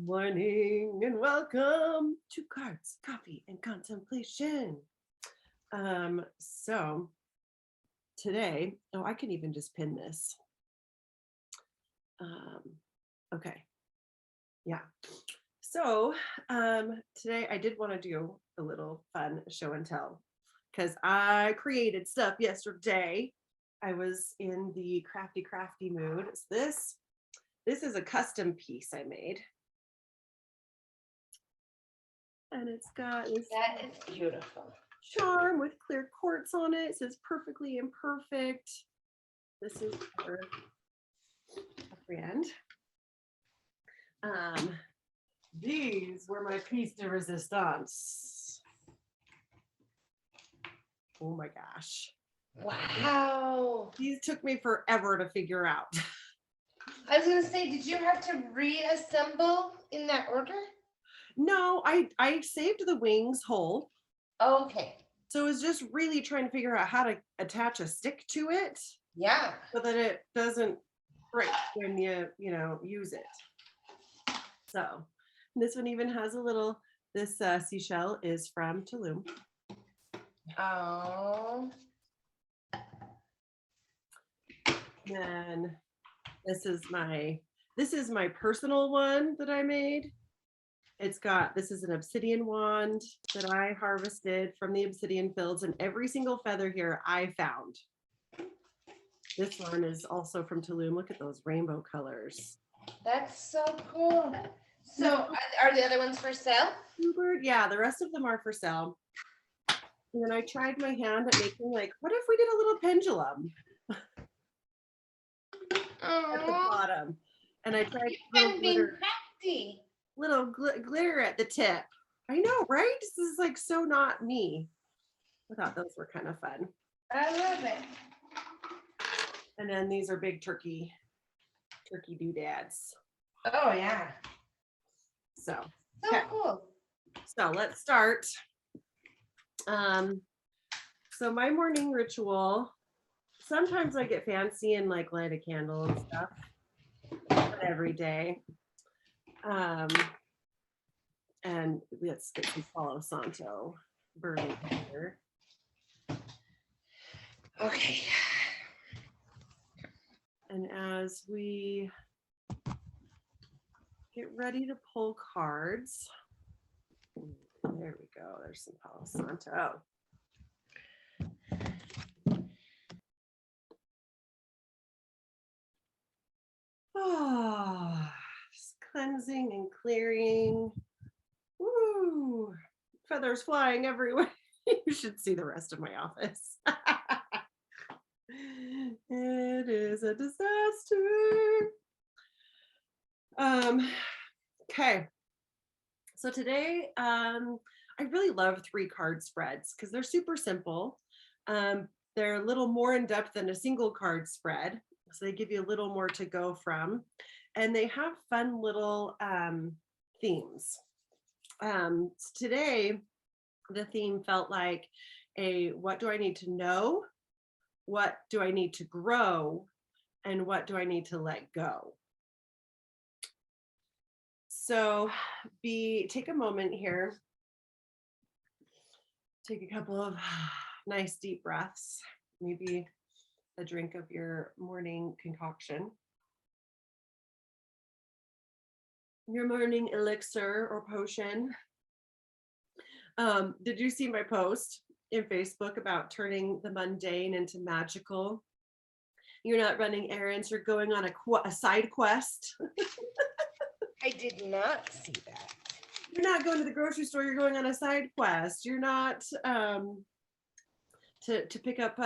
Morning and welcome to Cards, Coffee, and Contemplation. So today, I can even just pin this. Okay, yeah. So today I did want to do a little fun show and tell because I created stuff yesterday. I was in the crafty mood. So this is a custom piece I made. And it's got this that is beautiful charm with clear quartz on it. It says perfectly imperfect. This is for a friend. These were my piece de resistance. Oh my gosh. wow. These took me forever to figure out. I was gonna say, did you have to reassemble in that order? No, I saved the wings whole. Oh, okay. So it was just really trying to figure out how to attach a stick to it. Yeah. So that it doesn't break when you use it. So this one even has a little, this seashell is from Tulum. Oh. Then this is my personal one that I made. This is an obsidian wand that I harvested from the obsidian fields, and every single feather here I found. This one is also from Tulum. Look at those rainbow colors. That's so cool. So are the other ones for sale? Yeah, the rest of them are for sale. And then I tried my hand at making, like, what if we did a little pendulum at the bottom? And I tried little glitter at the tip. I know, right? This is like so not me. I thought those were kind of fun. I love it. And then these are big turkey doodads. Oh yeah. So Cool. So let's start. So my morning ritual, sometimes I get fancy and like light a candle and stuff, but every day. And let's get some Palo Santo burning here. Okay. And as we get ready to pull cards, there we go. There's some Palo Santo. Oh, just cleansing and clearing. Woo! Feathers flying everywhere. You should see the rest of my office. It is a disaster. Okay. So today, I really love 3-card spreads because they're super simple. They're a little more in depth than a single card spread. So they give you a little more to go from. And they have fun little themes. Today, the theme felt like what do I need to know? What do I need to grow? And what do I need to let go? So take a moment here. Take a couple of nice deep breaths, maybe a drink of your morning concoction. Your morning elixir or potion. Did you see my post in Facebook about turning the mundane into magical? You're not running errands, you're going on a side quest. I did not see that. You're not going to the grocery store, you're going on a side quest. You're not to pick up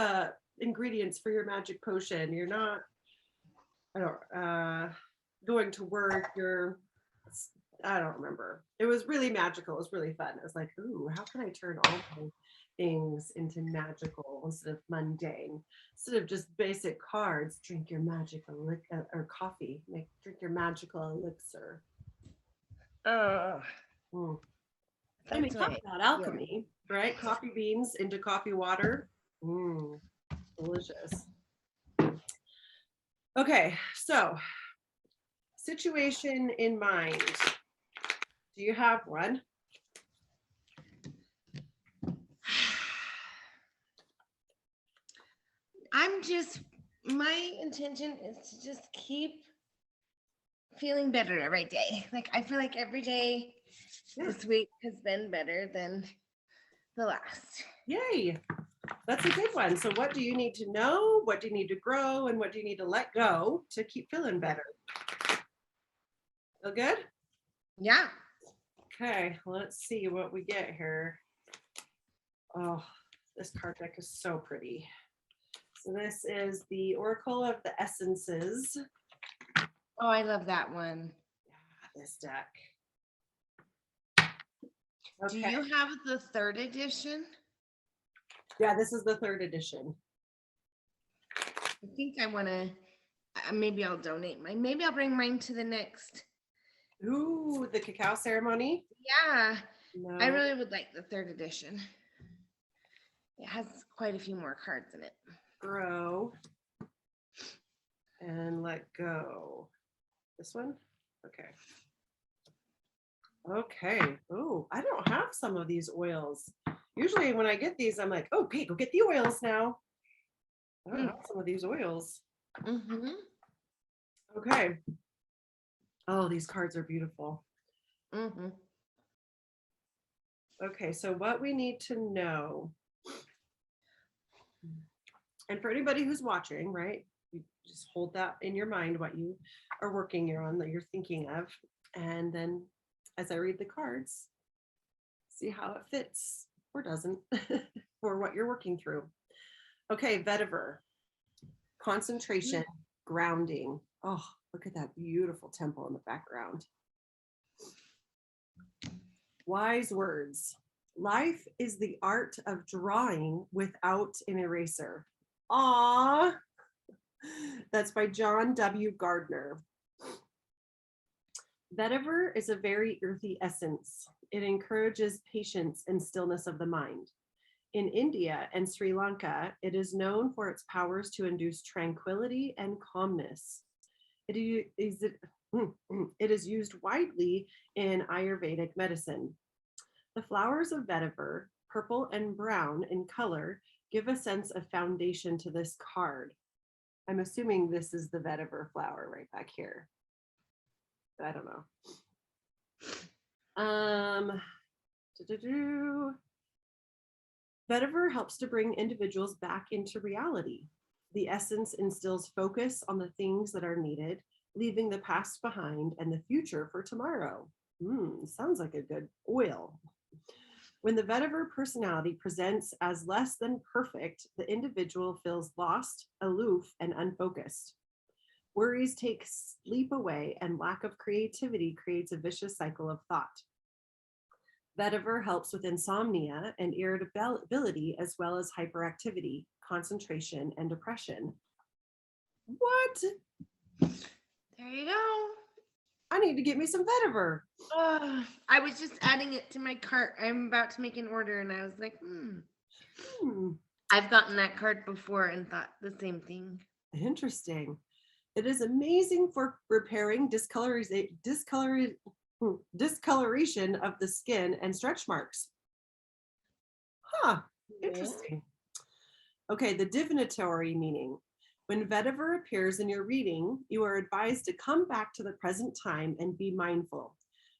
ingredients for your magic potion. You're not going to work. I don't remember. It was really magical. It was really fun. It was like, ooh, how can I turn all my things into magical instead of mundane? Instead of just basic cards, drink your magic or coffee. Drink your magical elixir. I mean, talk about alchemy, right? Coffee beans into coffee water. Delicious. Okay, so situation in mind. Do you have one? My intention is to just keep feeling better every day. Like I feel like every day this week has been better than the last. Yay. That's a good one. So what do you need to know? What do you need to grow? And what do you need to let go to keep feeling better? Feel good? Yeah. Okay, let's see what we get here. Oh, this card deck is so pretty. So this is the Oracle of the Essences. Oh, I love that one. Yeah, this deck. Okay. Do you have the 3rd edition? Yeah, this is the 3rd edition. I think I want to, maybe I'll donate mine. Maybe I'll bring mine to the next. Ooh, the cacao ceremony? Yeah. No. I really would like the 3rd edition. It has quite a few more cards in it. Grow and let go. This one? Okay. Okay. Oh, I don't have some of these oils. Usually when I get these, I'm like, oh, okay, go get the oils now. I don't have some of these oils. Mm-hmm. Okay. Oh, these cards are beautiful. Mm-hmm. Okay, so what we need to know, and for anybody who's watching, right, you just hold that in your mind, what you are working on, that you're thinking of, and then as I read the cards, see how it fits or doesn't for what you're working through. Okay, vetiver, concentration, grounding. Oh, look at that beautiful temple in the background. Wise words. Life is the art of drawing without an eraser. Aww. That's by John W. Gardner. Vetiver is a very earthy essence. It encourages patience and stillness of the mind. In India and Sri Lanka, it is known for its powers to induce tranquility and calmness. It is used widely in Ayurvedic medicine. The flowers of vetiver, purple and brown in color, give a sense of foundation to this card. I'm assuming this is the vetiver flower right back here. I don't know. Vetiver helps to bring individuals back into reality. The essence instills focus on the things that are needed, leaving the past behind and the future for tomorrow. Sounds like a good oil. When the vetiver personality presents as less than perfect, the individual feels lost, aloof, and unfocused. Worries take sleep away, and lack of creativity creates a vicious cycle of thought. Vetiver helps with insomnia and irritability, as well as hyperactivity, concentration, and depression. What? There you go. I need to get me some vetiver. I was just adding it to my cart. I'm about to make an order, and I was like, I've gotten that card before and thought the same thing. Interesting. It is amazing for repairing discoloration of the skin and stretch marks. Huh, interesting. Okay, the divinatory meaning. When vetiver appears in your reading, you are advised to come back to the present time and be mindful.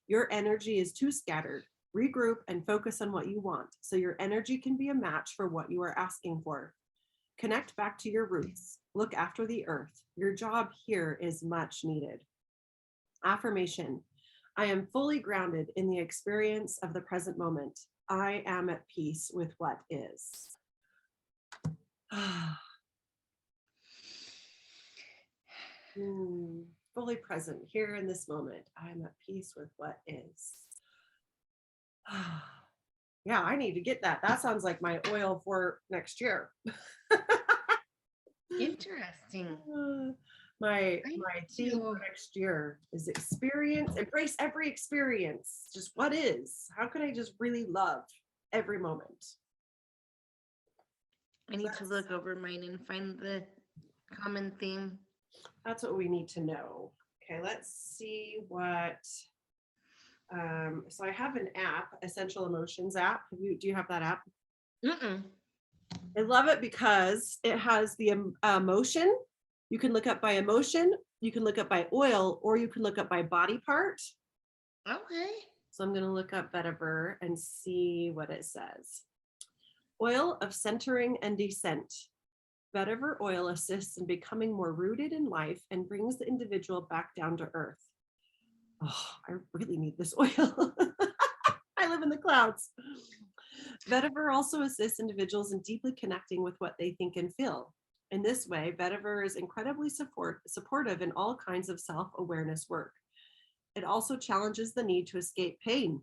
Your energy is too scattered. Regroup and focus on what you want, so your energy can be a match for what you are asking for. Connect back to your roots. Look after the earth. Your job here is much needed. Affirmation. I am fully grounded in the experience of the present moment. I am at peace with what is. Fully present here in this moment. I am at peace with what is. Yeah, I need to get that. That sounds like my oil for next year. Interesting. My theme for next year is experience, embrace every experience. Just what is. How can I just really love every moment? I need to look over mine and find the common theme. That's what we need to know. Okay, let's see what So I have an app, Essential Emotions app. Do you have that app? Mm-mm. I love it because it has the emotion. You can look up by emotion, you can look up by oil, or you can look up by body part. Okay. So I'm going to look up vetiver and see what it says. Oil of centering and descent. Vetiver oil assists in becoming more rooted in life and brings the individual back down to earth. Oh, I really need this oil. I live in the clouds. Vetiver also assists individuals in deeply connecting with what they think and feel. In this way, vetiver is incredibly supportive in all kinds of self-awareness work. It also challenges the need to escape pain.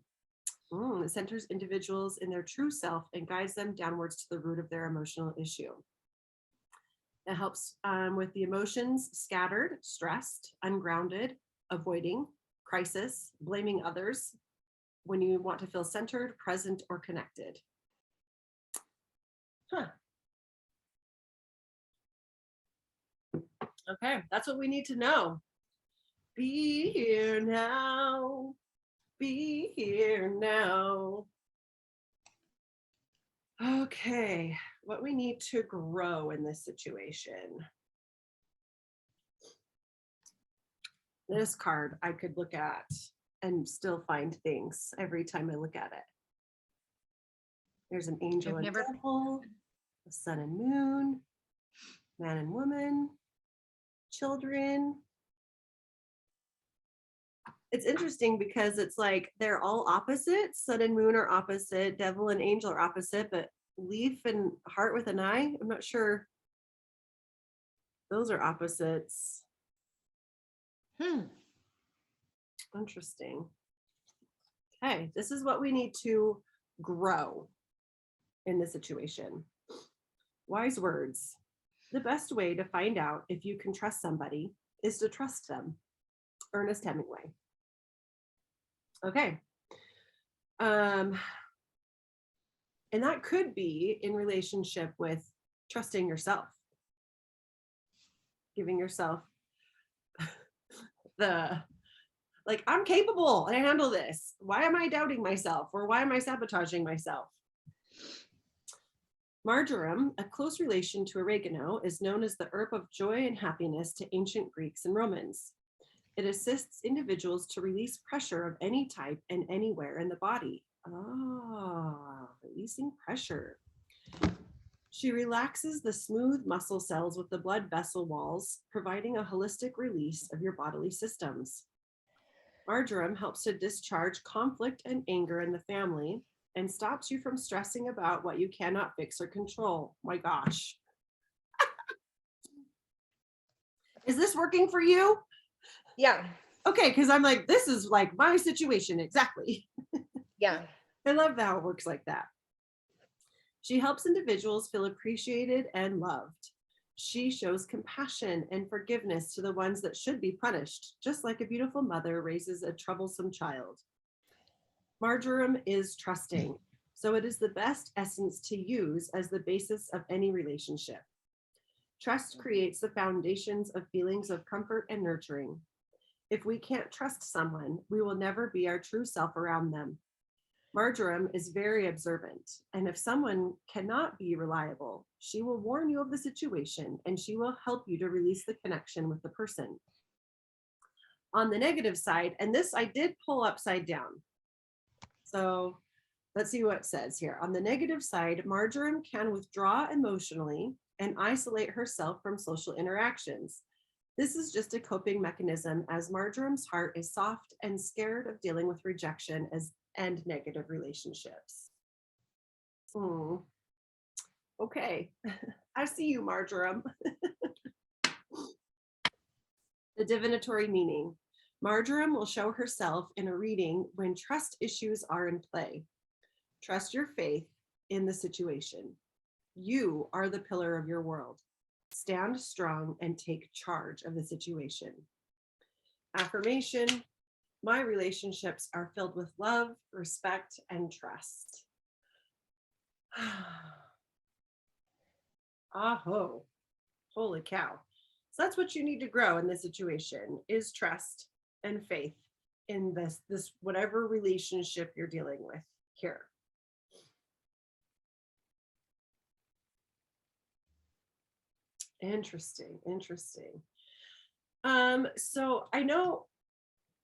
It centers individuals in their true self and guides them downwards to the root of their emotional issue. It helps with the emotions scattered, stressed, ungrounded, avoiding, crisis, blaming others, when you want to feel centered, present, or connected. Huh. Okay, that's what we need to know. Be here now. Be here now. Okay, what we need to grow in this situation. This card I could look at and still find things every time I look at it. There's an angel and devil, a sun and moon, man and woman, children. It's interesting because it's like they're all opposite. Sun and moon are opposite, devil and angel are opposite, but leaf and heart with an eye, I'm not sure those are opposites. Interesting. Okay, this is what we need to grow in the situation. Wise words. The best way to find out if you can trust somebody is to trust them. Ernest Hemingway. Okay. And that could be in relationship with trusting yourself, giving yourself the, like, I'm capable, I handle this. Why am I doubting myself? Or why am I sabotaging myself? Marjoram, a close relation to oregano, is known as the herb of joy and happiness to ancient Greeks and Romans. It assists individuals to release pressure of any type and anywhere in the body. Releasing pressure. She relaxes the smooth muscle cells with the blood vessel walls, providing a holistic release of your bodily systems. Marjoram helps to discharge conflict and anger in the family and stops you from stressing about what you cannot fix or control. My gosh. Is this working for you? Yeah. Okay, because I'm like, this is like my situation exactly. Yeah. I love how it works like that. She helps individuals feel appreciated and loved. She shows compassion and forgiveness to the ones that should be punished, just like a beautiful mother raises a troublesome child. Marjoram is trusting, so it is the best essence to use as the basis of any relationship. Trust creates the foundations of feelings of comfort and nurturing. If we can't trust someone, we will never be our true self around them. Marjoram is very observant, and if someone cannot be reliable, she will warn you of the situation and she will help you to release the connection with the person. On the negative side, and this I did pull upside down. So let's see what it says here. On the negative side, Marjoram can withdraw emotionally and isolate herself from social interactions. This is just a coping mechanism as Marjoram's heart is soft and scared of dealing with rejection and negative relationships. Okay, I see you, Marjoram. The divinatory meaning. Marjoram will show herself in a reading when trust issues are in play. Trust your faith in the situation. You are the pillar of your world. Stand strong and take charge of the situation. Affirmation. My relationships are filled with love, respect, and trust. Aho. Holy cow. So that's what you need to grow in this situation is trust and faith in this whatever relationship you're dealing with here. Interesting. So I know,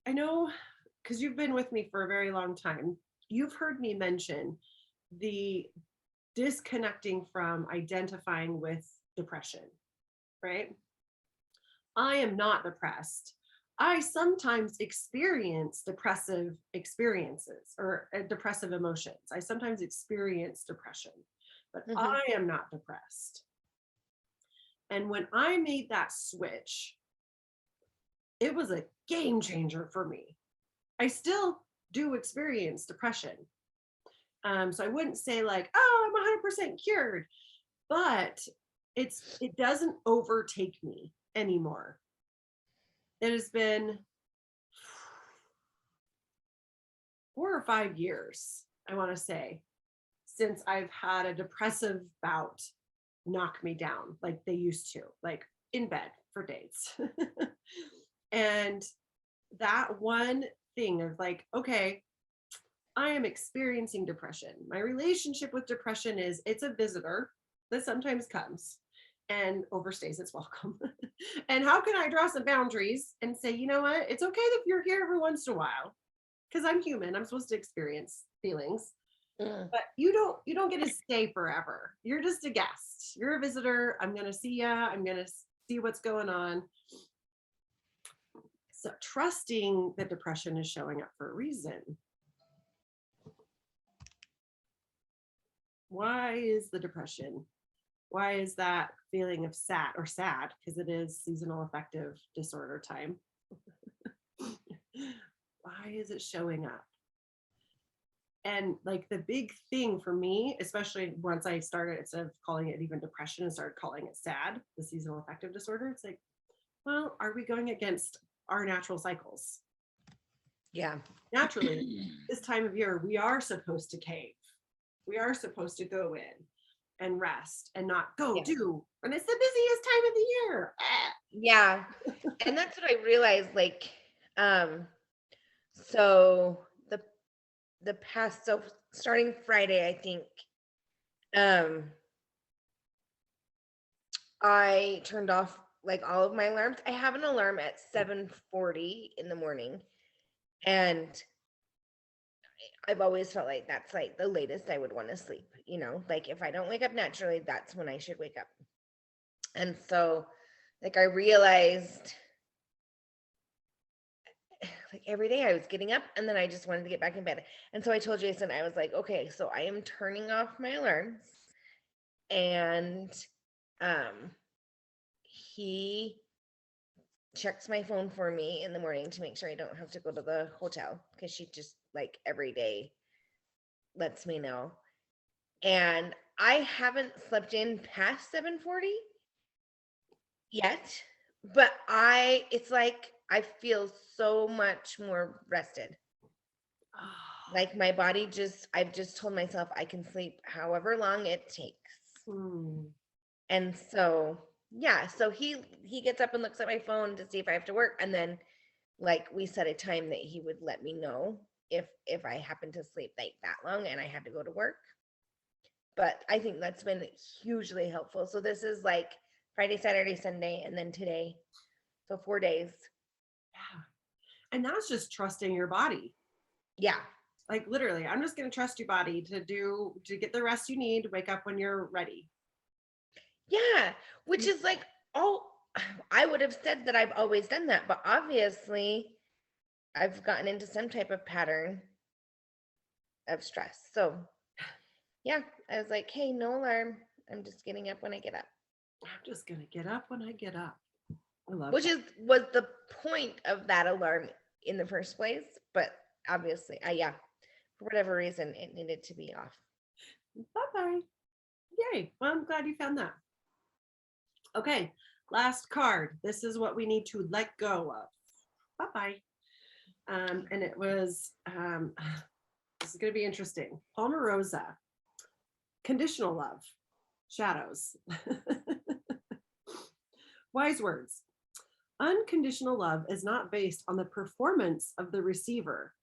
because you've been with me for a very long time, you've heard me mention the disconnecting from identifying with depression, right? I am not depressed. I sometimes experience depressive experiences or depressive emotions. I sometimes experience depression, but Mhm. I am not depressed. And when I made that switch, it was a game changer for me. I still do experience depression. So I wouldn't say like, oh, I'm 100% cured, but it doesn't overtake me anymore. It has been 4 or 5 years, I want to say, since I've had a depressive bout knock me down like they used to, like in bed for days. And that one thing of like, okay, I am experiencing depression. My relationship with depression is it's a visitor that sometimes comes and overstays its welcome. And how can I draw some boundaries and say, you know what? It's okay if you're here every once in a while because I'm human. I'm supposed to experience feelings. Mm. But you don't get to stay forever. You're just a guest. You're a visitor. I'm going to see you. I'm going to see what's going on. So trusting that depression is showing up for a reason. Why is the depression? Why is that feeling of sad because it is seasonal affective disorder time? Why is it showing up? And like the big thing for me, especially once I started, instead of calling it even depression and started calling it SAD, the seasonal affective disorder, it's like, well, are we going against our natural cycles? Yeah. Naturally, this time of year, we are supposed to cave. We are supposed to go in and rest and not go Yeah. do. And it's the busiest time of the year. Yeah. And that's what I realized, like, so the past, so starting Friday, I think, I turned off like all of my alarms. I have an alarm at 7:40 in the morning, and I've always felt like that's like the latest I would want to sleep, you know, like if I don't wake up naturally, that's when I should wake up. And so like I realized like every day I was getting up and then I just wanted to get back in bed. And so I told Jason, I was like, okay, so I am turning off my alarms. And um he checks my phone for me in the morning to make sure I don't have to go to the hotel because she just like every day lets me know. And I haven't slept in past 7:40 yet, but it's like I feel so much more rested. Like my body I've just told myself I can sleep however long it takes. And so, yeah, so he gets up and looks at my phone to see if I have to work, and then like we set a time that he would let me know if I happened to sleep like that long and I had to go to work. But I think that's been hugely helpful. So this is like Friday, Saturday, Sunday, and then today. So 4 days. Yeah. And that's just trusting your body. Yeah. Like literally, I'm just going to trust your body to get the rest you need, wake up when you're ready. Yeah. Which is like, oh, I would have said that I've always done that, but obviously I've gotten into some type of pattern of stress. So yeah, I was like, hey, no alarm. I'm just getting up when I get up. I'm just going to get up when I get up. I love Which that. was the point of that alarm in the first place. But obviously, yeah, for whatever reason, it needed to be off. Bye-bye. Yay. Well, I'm glad you found that. Okay, last card. This is what we need to let go of. Bye-bye. And it was, this is going to be interesting. Palmarosa, conditional love, shadows. Wise words. Unconditional love is not based on the performance of the receiver,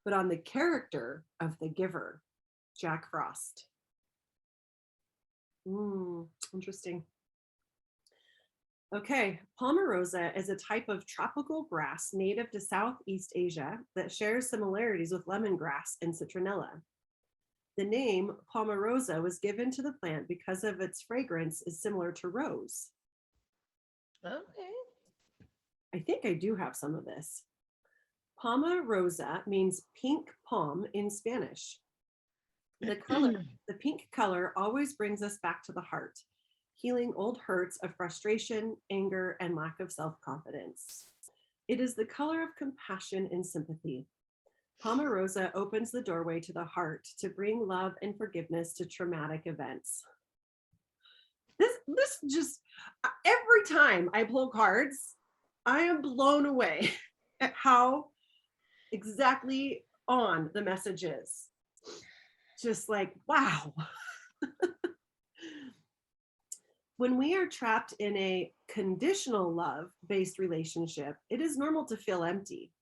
but on the character of the giver. Jack Frost. Interesting. Okay, Palmarosa is a type of tropical grass native to Southeast Asia that shares similarities with lemongrass and citronella. The name Palmarosa was given to the plant because of its fragrance is similar to rose. Okay. I think I do have some of this. Palmarosa means pink palm in Spanish. The pink color always brings us back to the heart, healing old hurts of frustration, anger, and lack of self-confidence. It is the color of compassion and sympathy. Palmarosa opens the doorway to the heart to bring love and forgiveness to traumatic events. This just, every time I pull cards, I am blown away at how exactly on the message is. Just like, wow. When we are trapped in a conditional love-based relationship, it is normal to feel empty.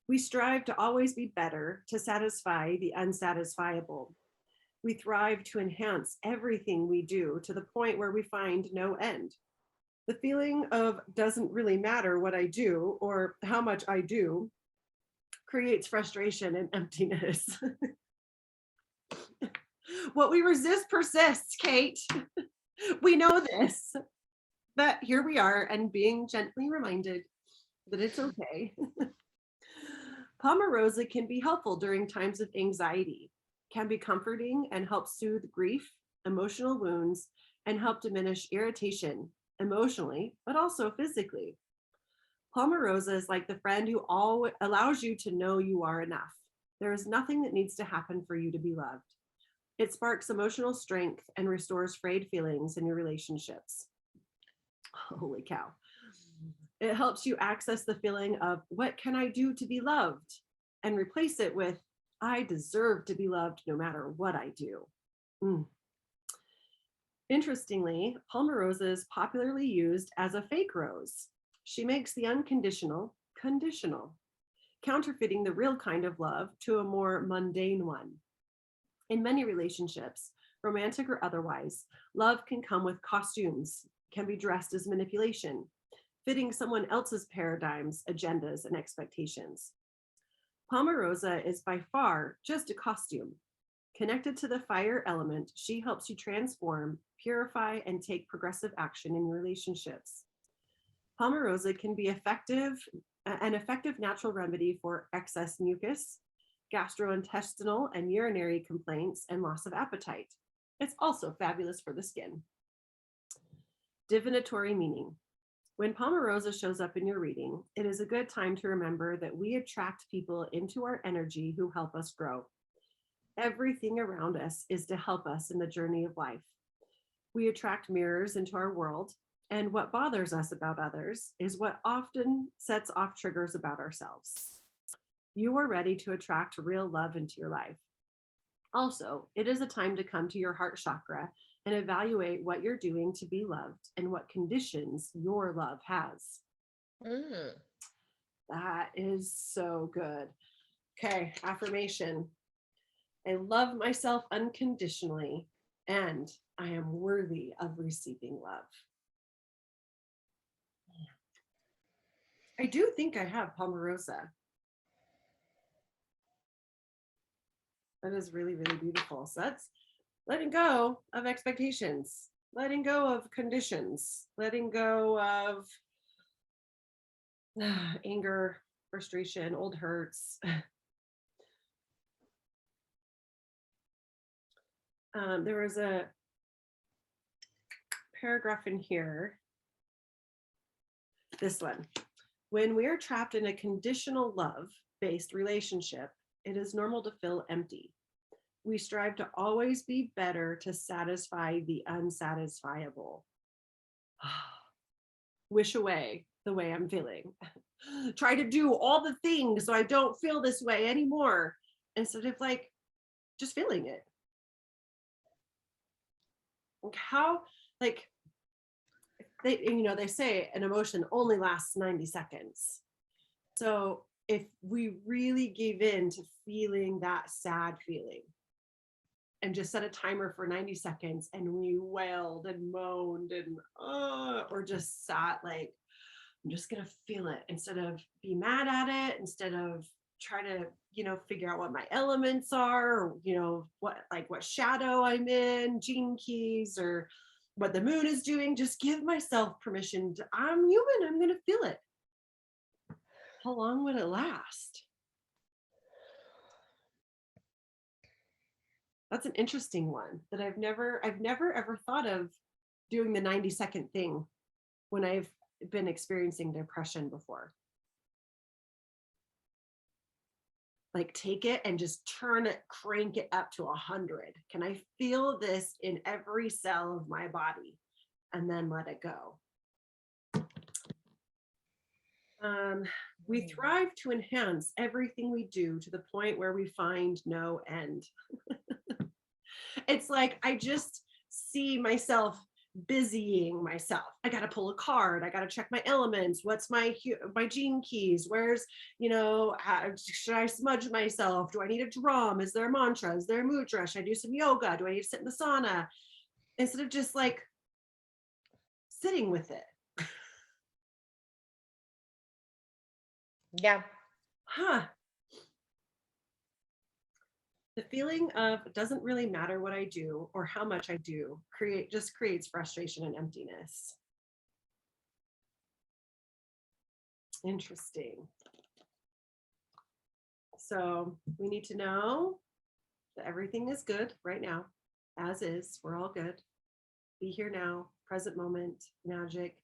We strive to always be better, to satisfy the unsatisfiable. We thrive to enhance everything we do to the point where we find no end. The feeling of doesn't really matter what I do or how much I do creates frustration and emptiness. What we resist persists, Kate. We know this, but here we are and being gently reminded that it's okay. Palmarosa can be helpful during times of anxiety, can be comforting and help soothe grief, emotional wounds, and help diminish irritation emotionally, but also physically. Palmarosa is like the friend who allows you to know you are enough. There is nothing that needs to happen for you to be loved. It sparks emotional strength and restores frayed feelings in your relationships. Holy cow. It helps you access the feeling of what can I do to be loved and replace it with I deserve to be loved no matter what I do. Interestingly, Palmarosa is popularly used as a fake rose. She makes the unconditional conditional, counterfeiting the real kind of love to a more mundane one. In many relationships, romantic or otherwise, love can come with costumes, can be dressed as manipulation, fitting someone else's paradigms, agendas, and expectations. Palmarosa is by far just a costume. Connected to the fire element, she helps you transform, purify, and take progressive action in your relationships. Palmarosa can be an effective natural remedy for excess mucus, gastrointestinal and urinary complaints, and loss of appetite. It's also fabulous for the skin. Divinatory meaning. When Palmarosa shows up in your reading, it is a good time to remember that we attract people into our energy who help us grow. Everything around us is to help us in the journey of life. We attract mirrors into our world, and what bothers us about others is what often sets off triggers about ourselves. You are ready to attract real love into your life. Also, it is a time to come to your heart chakra and evaluate what you're doing to be loved and what conditions your love has. That is so good. Okay, affirmation. I love myself unconditionally, and I am worthy of receiving love. I do think I have Palmarosa. That is really, really beautiful. So that's letting go of expectations, letting go of conditions, letting go of anger, frustration, old hurts. There was a paragraph in here. This one. When we are trapped in a conditional love-based relationship, it is normal to feel empty. We strive to always be better to satisfy the unsatisfiable. Wish away the way I'm feeling. Try to do all the things so I don't feel this way anymore, instead of like just feeling it. How, like, they say an emotion only lasts 90 seconds. So if we really gave in to feeling that sad feeling and just set a timer for 90 seconds and we wailed and moaned and or just sat like, I'm just gonna feel it instead of be mad at it, instead of try to, figure out what my elements are, or, what shadow I'm in, gene keys, or what the moon is doing. Just give myself permission to, I'm human, I'm gonna feel it. How long would it last? That's an interesting one that I've never ever thought of doing the 90-second thing when I've been experiencing depression before. Like take it and just crank it up to 100. Can I feel this in every cell of my body? And then let it go. We thrive to enhance everything we do to the point where we find no end. It's like I just see myself busying myself. I got to pull a card. I got to check my elements. What's my gene keys? Where's, should I smudge myself? Do I need a drum? Is there a mantra? Is there a mudra? Should I do some yoga? Do I need to sit in the sauna? Instead of just like sitting with it. Yeah. The feeling of it doesn't really matter what I do or how much I do just creates frustration and emptiness. Interesting. So we need to know that everything is good right now, as is. We're all good. Be here now, present moment, magic.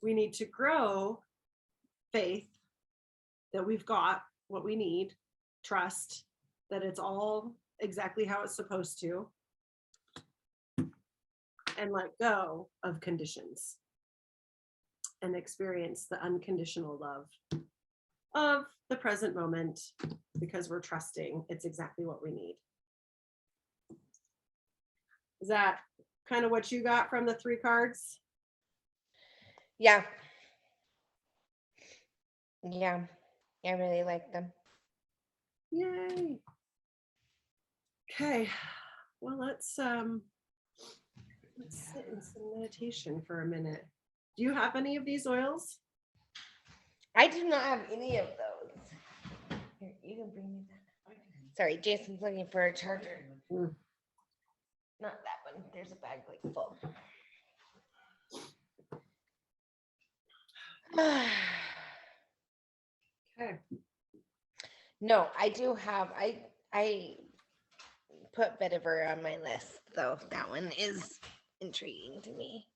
We need to grow faith that we've got what we need, trust that it's all exactly how it's supposed to, and let go of conditions and experience the unconditional love of the present moment because we're trusting it's exactly what we need. Is that kind of what you got from the 3 cards? Yeah. Yeah. I really like them. Yay. Okay. Well, let's sit in some meditation for a minute. Do you have any of these oils? I do not have any of those. Here, you can bring me that. Sorry, Jason's looking for a charger. Not that one. There's a bag like full. Okay. No, I do have. I put vetiver on my list, though. That one is intriguing to me.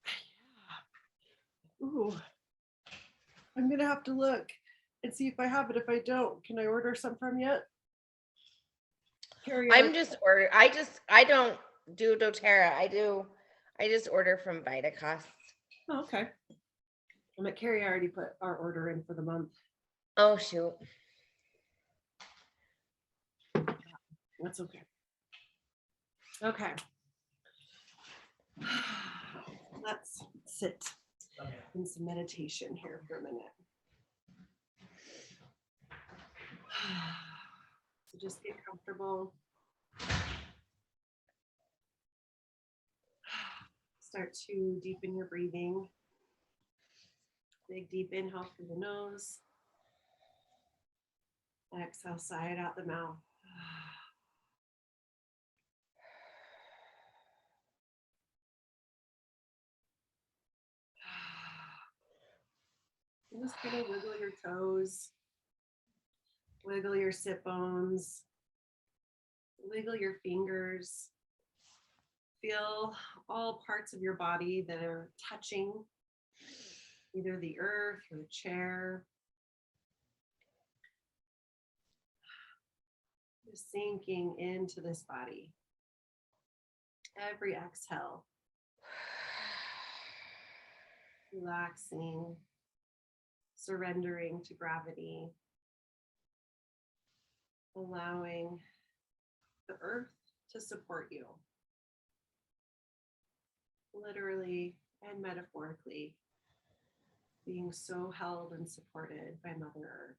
Ooh. I'm gonna have to look and see if I have it. If I don't, can I order some from you? I'm just order. I don't do doTERRA. I just order from VitaCost. Oh, okay. I'm at Carrie already put our order in for the month. Oh shoot. That's okay. Okay. Let's sit in some meditation here for a minute. So just get comfortable. Start to deepen your breathing. Big deep inhale through the nose. Exhale, sigh it out the mouth. And just kind of wiggle your toes, wiggle your sit bones, wiggle your fingers. Feel all parts of your body that are touching either the earth or the chair. Just sinking into this body. Every exhale, relaxing, surrendering to gravity, allowing the earth to support you. Literally and metaphorically, being so held and supported by Mother Earth.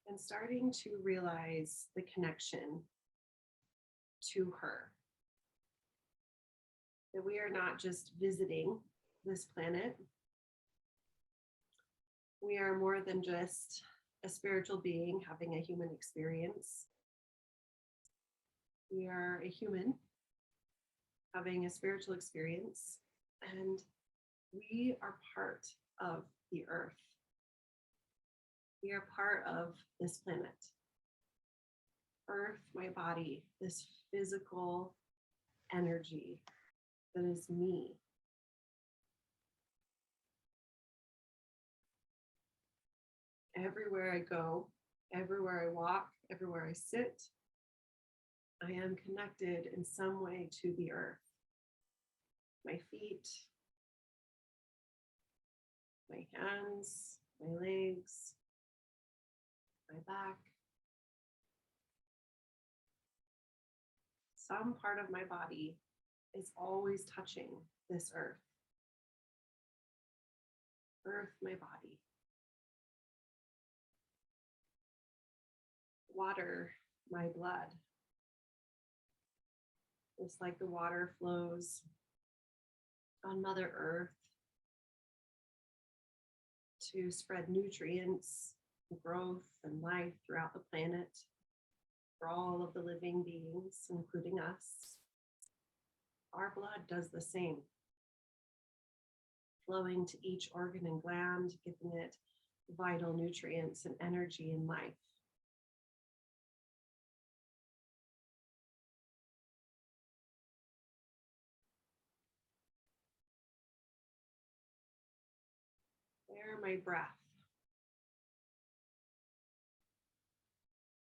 And starting to realize the connection to her. That we are not just visiting this planet. We are more than just a spiritual being having a human experience. We are a human having a spiritual experience, and we are part of the earth. We are part of this planet. Earth, my body, this physical energy that is me. Everywhere I go, everywhere I walk, everywhere I sit, I am connected in some way to the earth. My feet, my hands, my legs, my back. Some part of my body is always touching this earth. Earth, my body. Water, my blood. Just like the water flows on Mother Earth to spread nutrients, growth, and life throughout the planet for all of the living beings, including us. Our blood does the same, flowing to each organ and gland, giving it vital nutrients and energy and life. There, my breath.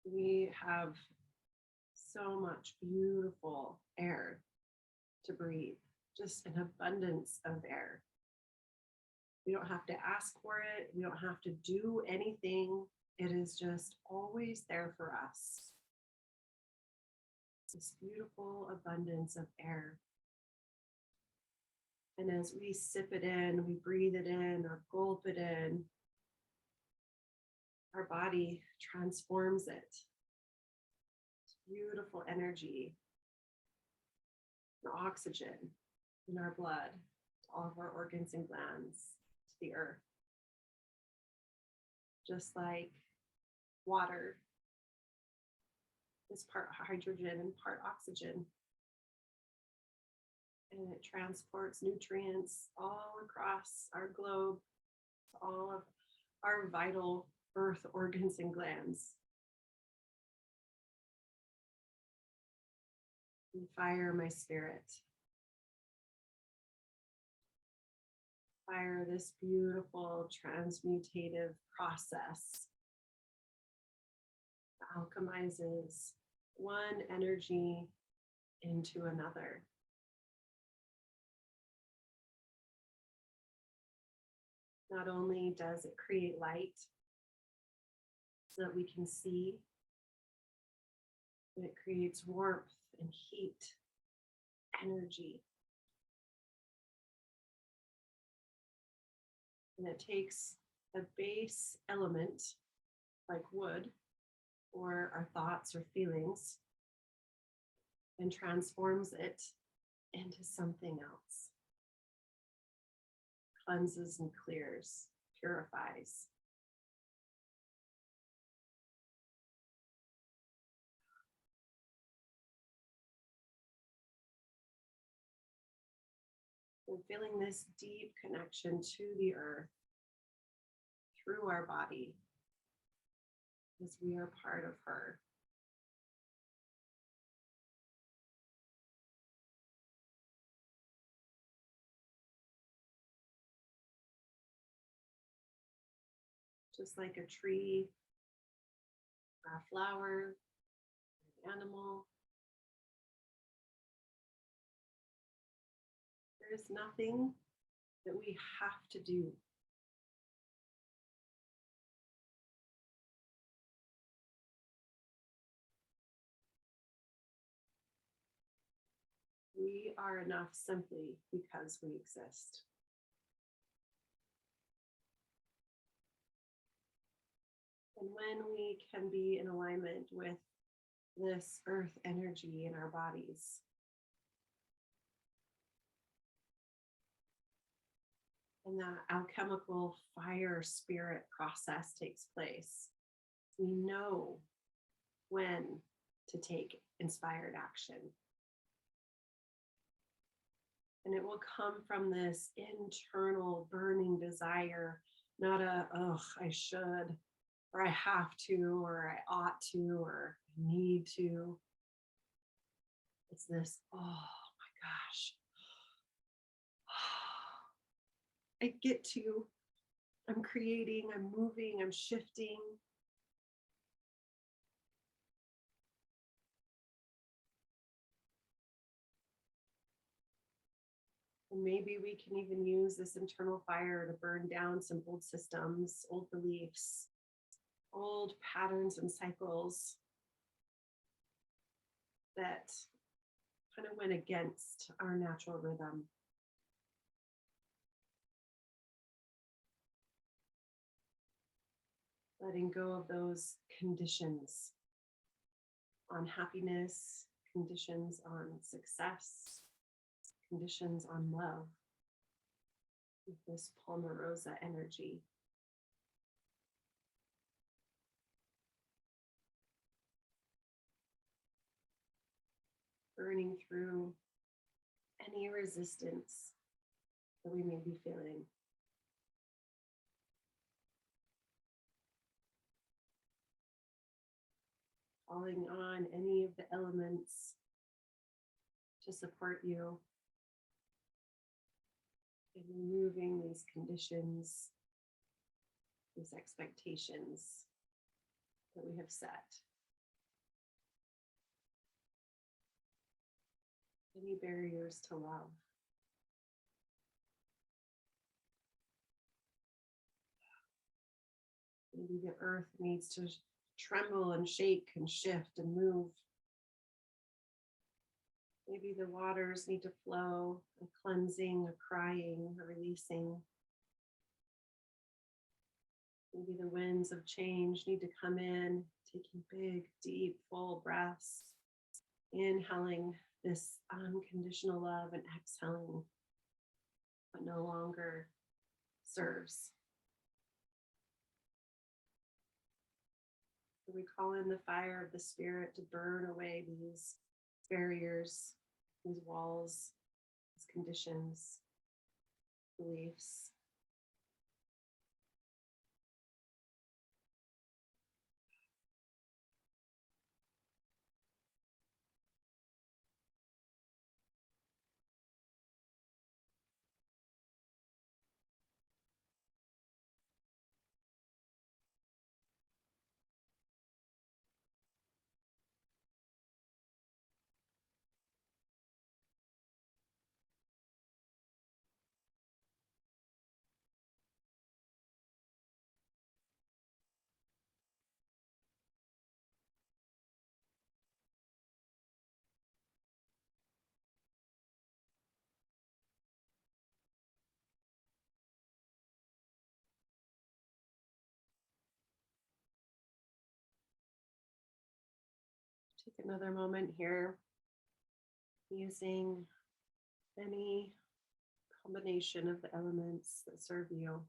We have so much beautiful air to breathe, just an abundance of air. We don't have to ask for it. We don't have to do anything. It is just always there for us. This beautiful abundance of air. And as we sip it in, we breathe it in or gulp it in, our body transforms it. It's beautiful energy and oxygen in our blood, to all of our organs and glands, to the earth. Just like water is part hydrogen and part oxygen. And it transports nutrients all across our globe to all of our vital earth organs and glands. And fire my spirit. Fire this beautiful transmutative process that alchemizes one energy into another. Not only does it create light so that we can see, but it creates warmth and heat, energy. And it takes a base element like wood or our thoughts or feelings and transforms it into something else. Cleanses and clears, purifies. And feeling this deep connection to the earth through our body, as we are part of her. Just like a tree, a flower, an animal. There is nothing that we have to do. We are enough simply because we exist. And when we can be in alignment with this earth energy in our bodies, and that alchemical fire spirit process takes place, we know when to take inspired action. And it will come from this internal burning desire, not a, oh, I should, or I have to, or I ought to, or I need to. It's this, oh my gosh, I get to, I'm creating, I'm moving, I'm shifting. And maybe we can even use this internal fire to burn down some old systems, old beliefs, old patterns and cycles that kind of went against our natural rhythm. Letting go of those conditions on happiness, conditions on success, conditions on love, with this Palmarosa energy. Burning through any resistance that we may be feeling. Calling on any of the elements to support you in removing these conditions, these expectations that we have set. Any barriers to love. Maybe the earth needs to tremble and shake and shift and move. Maybe the waters need to flow, a cleansing, a crying, a releasing. Maybe the winds of change need to come in, taking big, deep, full breaths, inhaling this unconditional love and exhaling what no longer serves. We call in the fire of the spirit to burn away these barriers, these walls, these conditions, beliefs. Take another moment here, using any combination of the elements that serve you.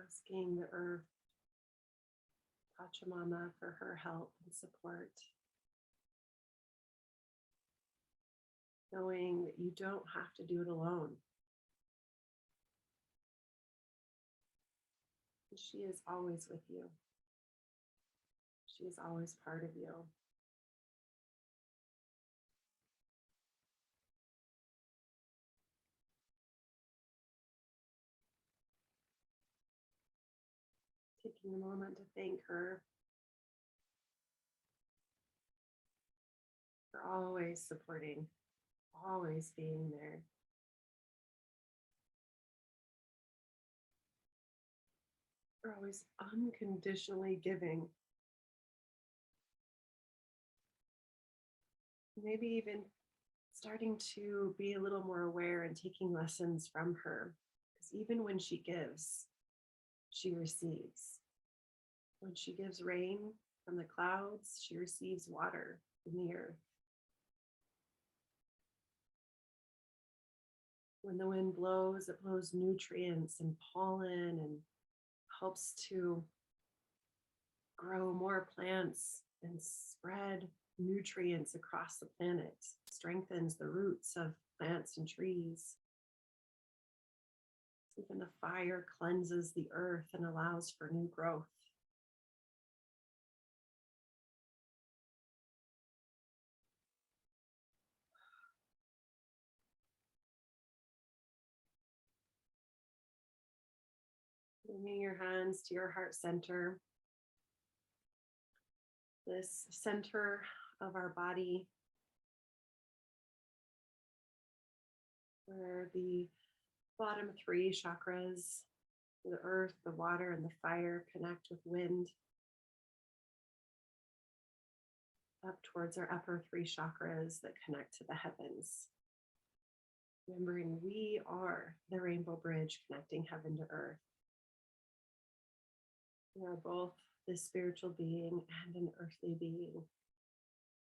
Asking the earth, Pachamama, for her help and support. Knowing that you don't have to do it alone. She is always with you. She is always part of you. Taking a moment to thank her for always supporting, always being there. We're always unconditionally giving. Maybe even starting to be a little more aware and taking lessons from her. Because even when she gives, she receives. When she gives rain from the clouds, she receives water from the earth. When the wind blows, it blows nutrients and pollen and helps to grow more plants and spread nutrients across the planet, strengthens the roots of plants and trees. Even the fire cleanses the earth and allows for new growth. Bringing your hands to your heart center, this center of our body, where the bottom three chakras, the earth, the water, and the fire, connect with wind, up towards our upper three chakras that connect to the heavens. Remembering we are the rainbow bridge connecting heaven to earth. We are both this spiritual being and an earthly being.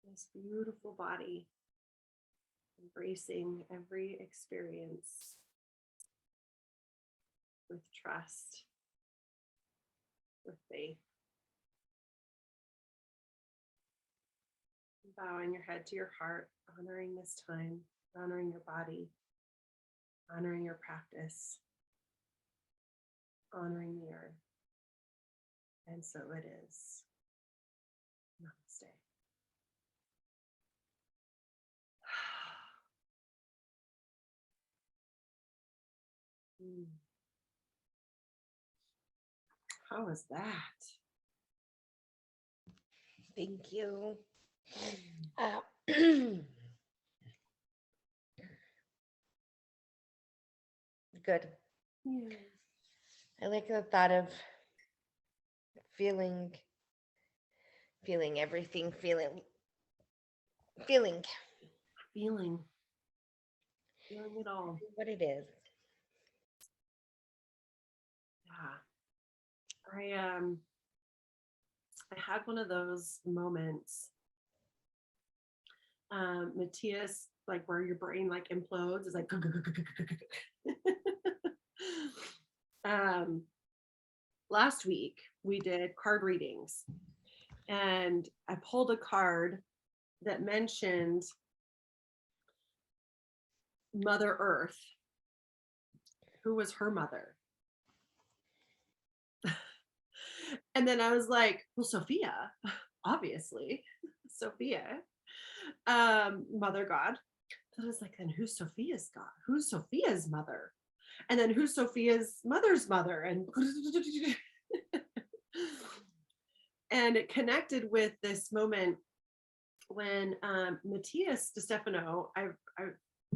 This beautiful body, embracing every experience with trust, with faith. Bowing your head to your heart, honoring this time, honoring your body, honoring your practice, honoring the earth. And so it is. Namaste. How was that? Thank you. Good. Yeah. I like the thought of feeling everything, feeling Feeling it all. what it is. Yeah. I had one of those moments, Matthias, like where your brain like implodes, is like last week we did card readings, and I pulled a card that mentioned Mother Earth. Who was her mother? And then I was like, well, Sophia, obviously, Sophia, Mother God. But I was like, then who's Sophia's God? Who's Sophia's mother? And then who's Sophia's mother's mother? And and it connected with this moment when Matthias DeStefano, I've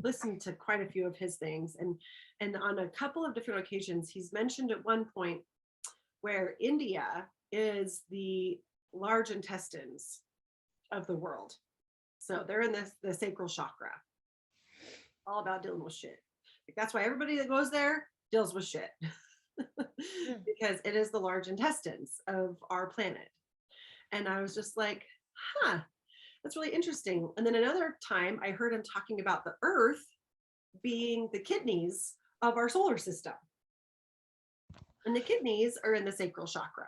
listened to quite a few of his things, and on a couple of different occasions, he's mentioned at one point where India is the large intestines of the world. So they're in the sacral chakra, all about dealing with shit. Like, that's why everybody that goes there deals with shit. Because it is the large intestines of our planet. And I was just like, that's really interesting. And then another time I heard him talking about the earth being the kidneys of our solar system. And the kidneys are in the sacral chakra.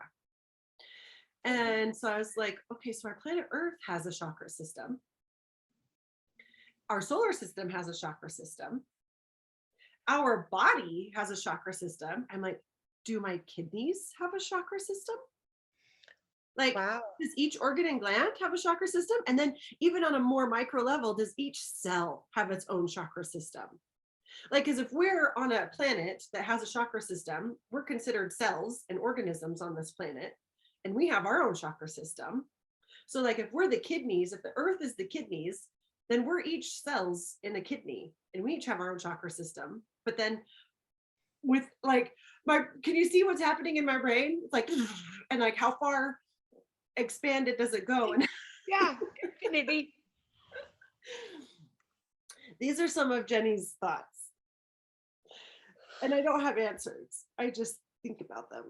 And so I was like, okay, so our planet Earth has a chakra system. Our solar system has a chakra system. Our body has a chakra system. I'm like, do my kidneys have a chakra system? Like, wow. Does each organ and gland have a chakra system? And then even on a more micro level, does each cell have its own chakra system? Like, because if we're on a planet that has a chakra system, we're considered cells and organisms on this planet, and we have our own chakra system. So like, if we're the kidneys, if the earth is the kidneys, then we're each cells in a kidney, and we each have our own chakra system. But then with like can you see what's happening in my brain? It's like, and like how far expanded does it go? And Yeah, infinity. these are some of Jenny's thoughts. And I don't have answers. I just think about them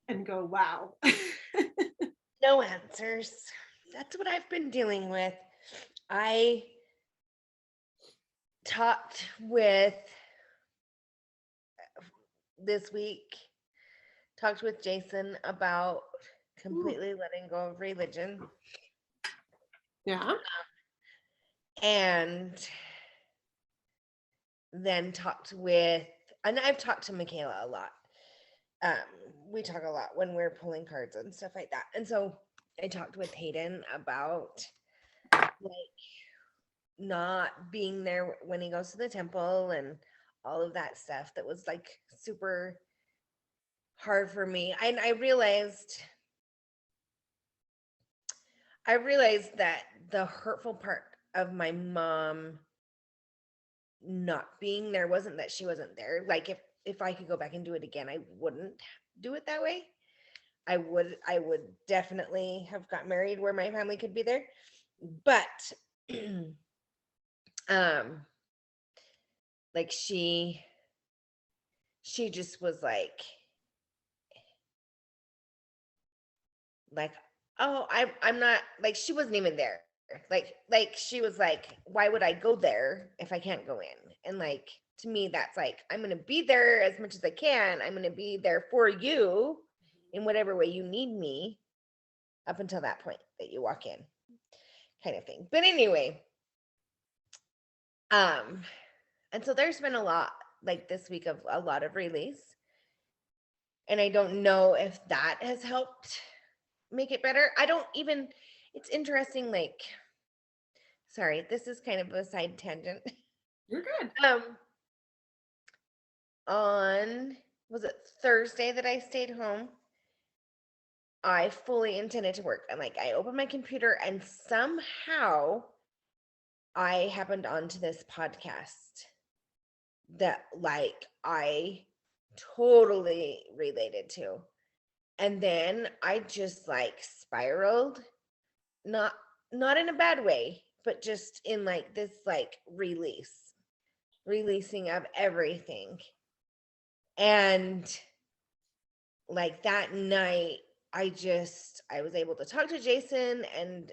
and go, wow. No answers. That's what I've been dealing with. I talked with this week, talked with Jason about completely letting go of religion. Yeah. And then and I've talked to Michaela a lot. We talk a lot when we're pulling cards and stuff like that. And so I talked with Hayden about like not being there when he goes to the temple and all of that stuff that was like super hard for me. And I realized that the hurtful part of my mom not being there wasn't that she wasn't there. Like if I could go back and do it again, I wouldn't do it that way. I would definitely have got married where my family could be there. But like she just was like, oh, I'm not, like, she wasn't even there. Like she was like, why would I go there if I can't go in? And like, to me, that's like, I'm going to be there as much as I can. I'm going to be there for you in whatever way you need me up until that point that you walk in, kind of thing. But anyway, and so there's been a lot like this week of a lot of release. And I don't know if that has helped make it better. I don't even, it's interesting, like, sorry, this is kind of a side tangent. You're good. On, was it Thursday that I stayed home? I fully intended to work. And like, I opened my computer and somehow I happened onto this podcast that like I totally related to. And then I just like spiraled, not in a bad way, but just in like this like releasing of everything. And like that night, I was able to talk to Jason, and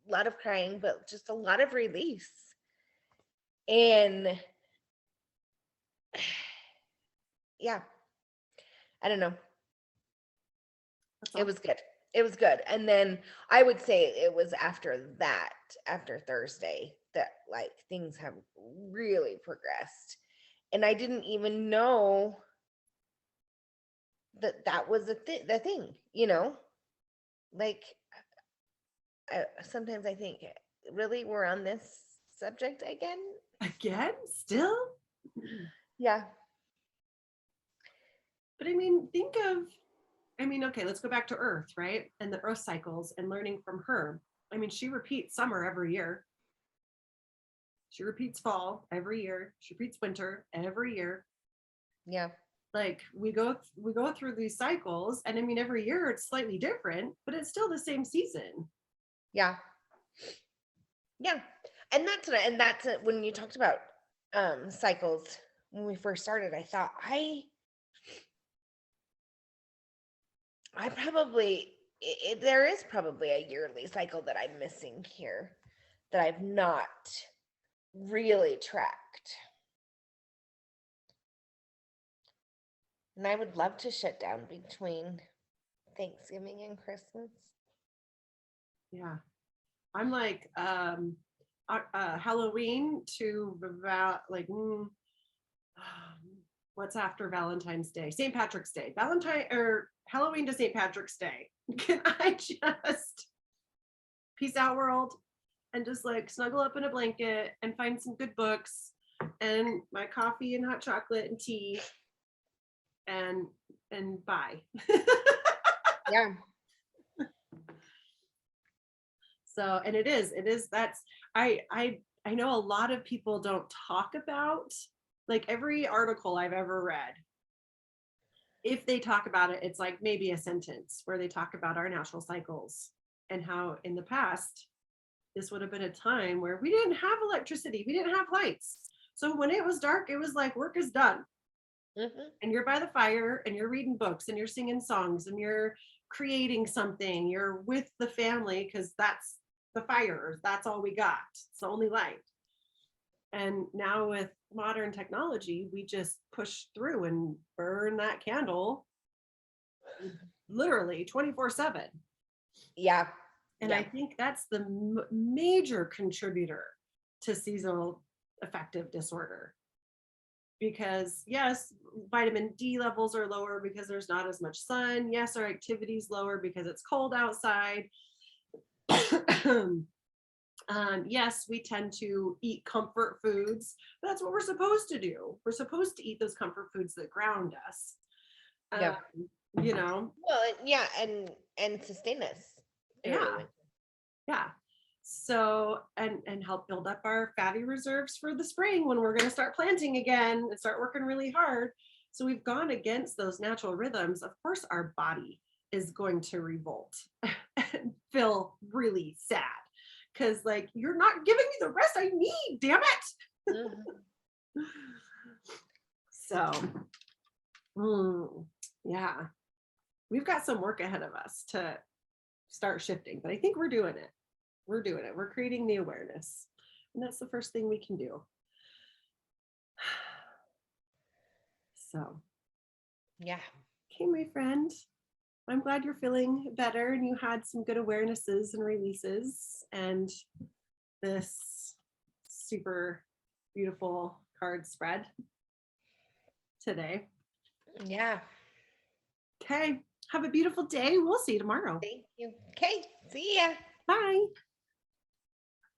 a lot of crying, but just a lot of release. And yeah, I don't know. It was good. It was good. And then I would say it was after that, after Thursday, that like things have really progressed. And I didn't even know that that was the thing, you know? Like sometimes I think, really, we're on this subject again? Again? Still? Yeah. But okay, let's go back to Earth, right? And the Earth cycles and learning from her. I mean, she repeats summer every year. She repeats fall every year. She repeats winter every year. Yeah. Like we go through these cycles, and I mean, every year it's slightly different, but it's still the same season. Yeah. Yeah. And that's it. When you talked about cycles when we first started, I thought I probably there is probably a yearly cycle that I'm missing here that I've not really tracked. And I would love to shut down between Thanksgiving and Christmas. Yeah. I'm like Halloween to about like what's after Valentine's Day? St. Patrick's Day. Halloween to St. Patrick's Day. Can I just peace out, world, and just like snuggle up in a blanket and find some good books and my coffee and hot chocolate and tea and bye. Yeah. So, and it is that's I know a lot of people don't talk about Like every article I've ever read, if they talk about it, it's like maybe a sentence where they talk about our natural cycles and how in the past, this would have been a time where we didn't have electricity, we didn't have lights. So when it was dark, it was like work is done. Mhm. And you're by the fire and you're reading books and you're singing songs and you're creating something. You're with the family because that's the fire. That's all we got. It's the only light. And now with modern technology, we just push through and burn that candle literally 24/7. Yeah. And Yeah. I think that's the major contributor to seasonal affective disorder. Because yes, vitamin D levels are lower because there's not as much sun. Yes, our activity is lower because it's cold outside. Yes, we tend to eat comfort foods, but that's what we're supposed to do. We're supposed to eat those comfort foods that ground us. Yeah. You know, Well, yeah, and sustain us through the yeah, winter. yeah. So and help build up our fatty reserves for the spring when we're going to start planting again and start working really hard. So we've gone against those natural rhythms. Of course, our body is going to revolt and feel really sad because like you're not giving me the rest I need, damn it. Mhm. So yeah, we've got some work ahead of us to start shifting, but I think we're doing it. We're doing it. We're creating the awareness. And that's the first thing we can do. So, Yeah. okay, my friend, I'm glad you're feeling better and you had some good awarenesses and releases and this super beautiful card spread today. Yeah. Okay, have a beautiful day. We'll see you tomorrow. Thank you. Okay. See ya. Bye.